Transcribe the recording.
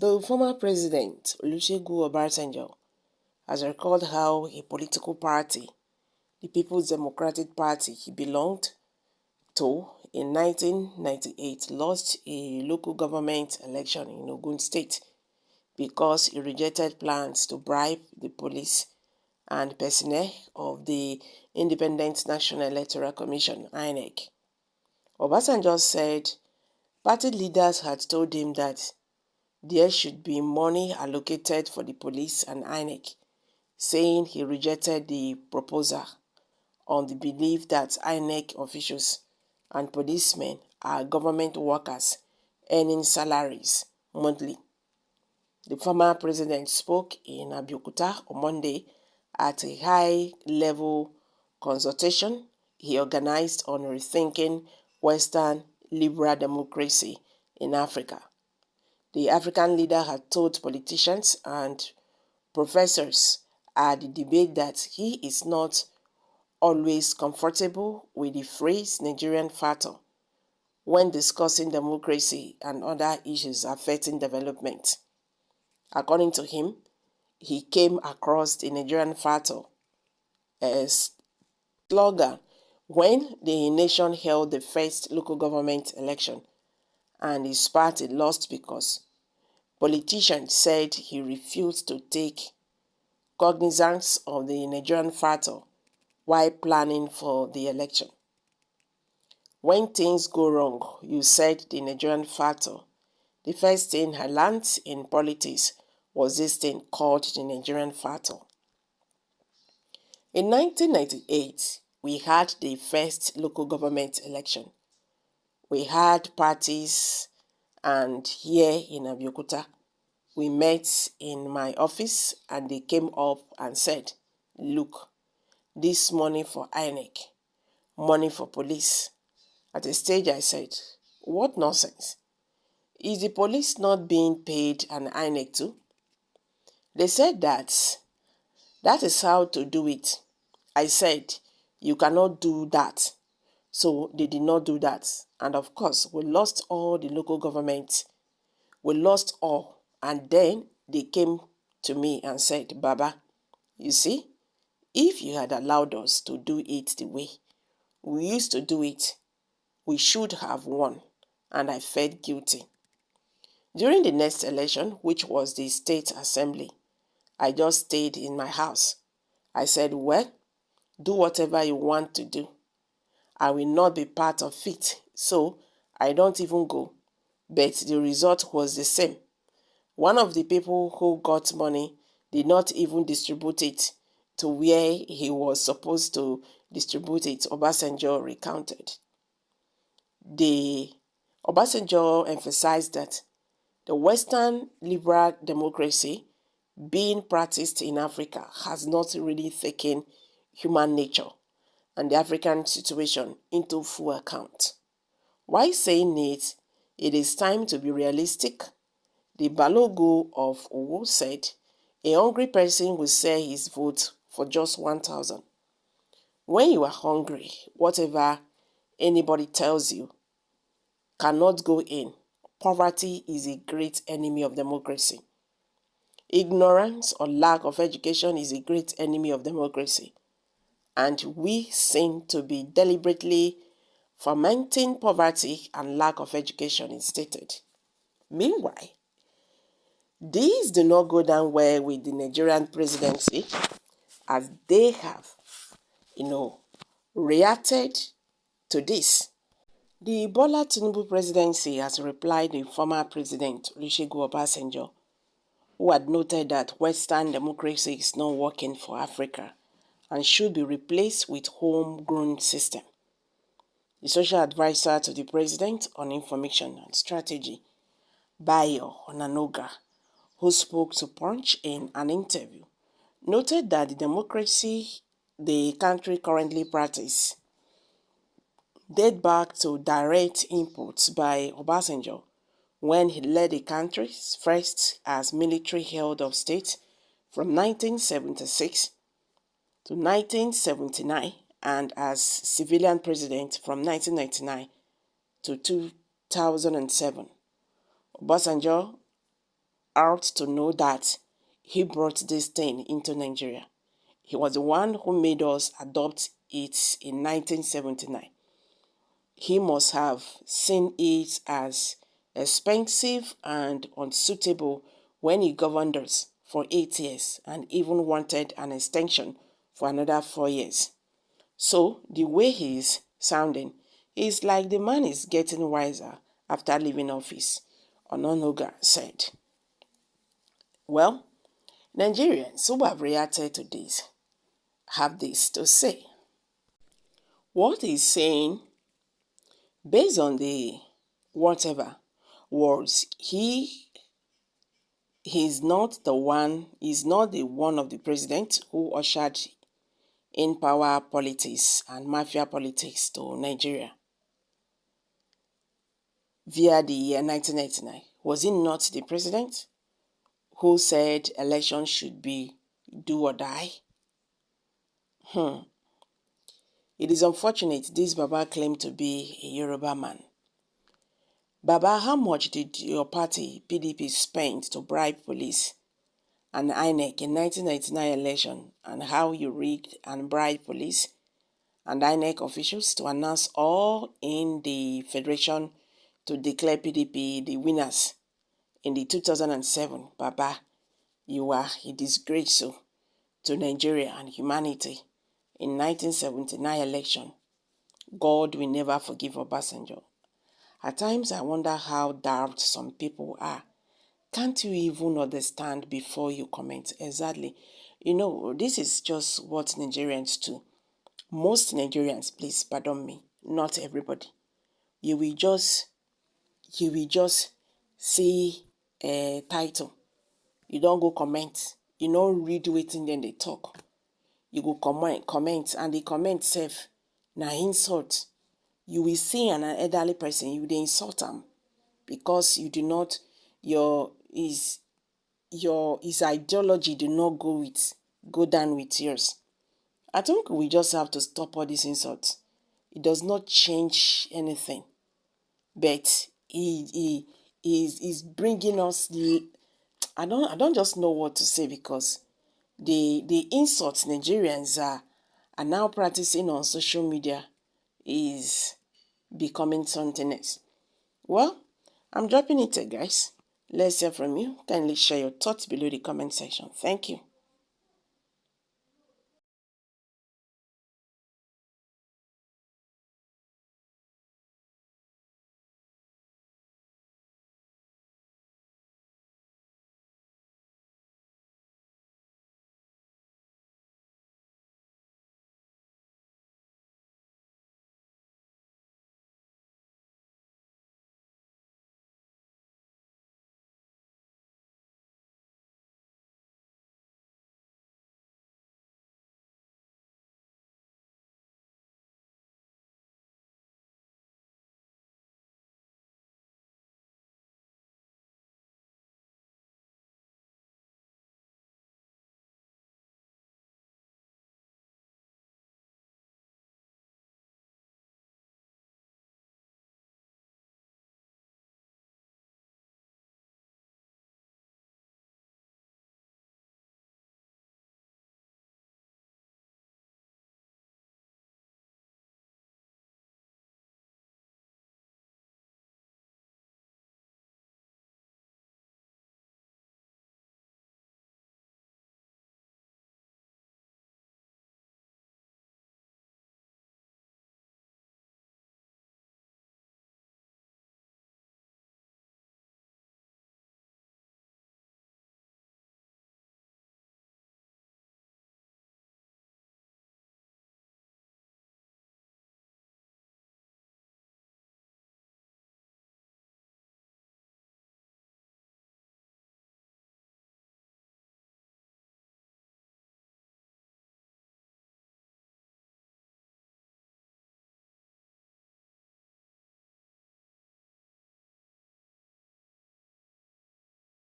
The former president, Olusegun Obasanjo, has recalled how a political party, the People's Democratic Party he belonged to in 1998, lost a local government election in Ogun State because he rejected plans to bribe the police and personnel of the Independent National Electoral Commission, INEC. Obasanjo said party leaders had told him that there should be money allocated for the police and INEC, saying he rejected the proposal on the belief that INEC officials and policemen are government workers earning salaries monthly. The former president spoke in Abeokuta on Monday at a high-level consultation he organized on rethinking Western liberal democracy in Africa. The African leader had told politicians and professors at the debate that he is not always comfortable with the phrase Nigerian factor when discussing democracy and other issues affecting development. According to him, he came across the Nigerian factor as slogan when the nation held the first local government election and his party lost because politicians said he refused to take cognizance of the Nigerian factor while planning for the election. When things go wrong, you said the Nigerian factor. The first thing I learned in politics was this thing called the Nigerian factor. In 1998, we had the first local government election. We had parties, and here in Abeokuta, we met in my office and they came up and said, look, this money for INEC, money for police. At a stage I said, what nonsense? Is the police not being paid an INEC too? They said that is how to do it. I said, you cannot do that. So they did not do that. And of course, we lost all the local government. We lost all. And then they came to me and said, Baba, you see, if you had allowed us to do it the way we used to do it, we should have won. And I felt guilty. During the next election, which was the state assembly, I just stayed in my house. I said, well, do whatever you want to do. I will not be part of it, so I don't even go. But the result was the same. One of the people who got money did not even distribute it to where he was supposed to distribute it, Obasanjo recounted. Obasanjo emphasized that the Western liberal democracy being practiced in Africa has not really taken human nature and the African situation into full account. While saying it, it is time to be realistic. The Balogo of Owo said, a hungry person will sell his vote for just 1,000. When you are hungry, whatever anybody tells you cannot go in. Poverty is a great enemy of democracy. Ignorance or lack of education is a great enemy of democracy. And we seem to be deliberately fomenting poverty and lack of education instead. Meanwhile, these do not go down well with the Nigerian presidency as they have, reacted to this. The Bola Tinubu presidency has replied to former president Olusegun Obasanjo, who had noted that Western democracy is not working for Africa and should be replaced with homegrown system. The social advisor to the president on information and strategy, Bayo Onanoga, who spoke to Punch in an interview, noted that the democracy the country currently practices date back to direct inputs by Obasanjo when he led the country first as military head of state from 1976 to 1979 and as civilian president from 1999 to 2007. Obasanjo ought to know that he brought this thing into Nigeria. He was the one who made us adopt it in 1979. He must have seen it as expensive and unsuitable when he governed us for 8 years and even wanted an extension for another 4 years. So the way he is sounding is like the man is getting wiser after leaving office, Ononuga said. Well, Nigerians who have reacted to this have this to say. What he's saying, based on the whatever words, he's not the one of the president who ushered in power politics and mafia politics to Nigeria via the year 1999. Was he not the president who said elections should be do or die? It is unfortunate this Baba claimed to be a Yoruba man. Baba, how much did your party, PDP, spend to bribe police and INEC in 1999 election, and how you rigged and bribed police and INEC officials to announce all in the federation to declare PDP the winners in the 2007? Baba, you are a disgrace to Nigeria and humanity. In 1979 election, God will never forgive Obasanjo. At times I wonder how daft some people are. Can't you even understand before you comment? Exactly. This is just what Nigerians do. Most Nigerians, please pardon me, not everybody. You will just see a title. You don't go comment. You don't read wetin then they talk. You go comment, and the comment self na insult. You will see an elderly person, you will insult him because you do not, his ideology do not go down with yours. I think we just have to stop all these insults. It does not change anything, but he is bringing us I don't just know what to say, because the insults Nigerians are now practicing on social media is becoming something else. Well, I'm dropping it here, guys. Let's hear from you. Kindly share your thoughts below the comment section. Thank you.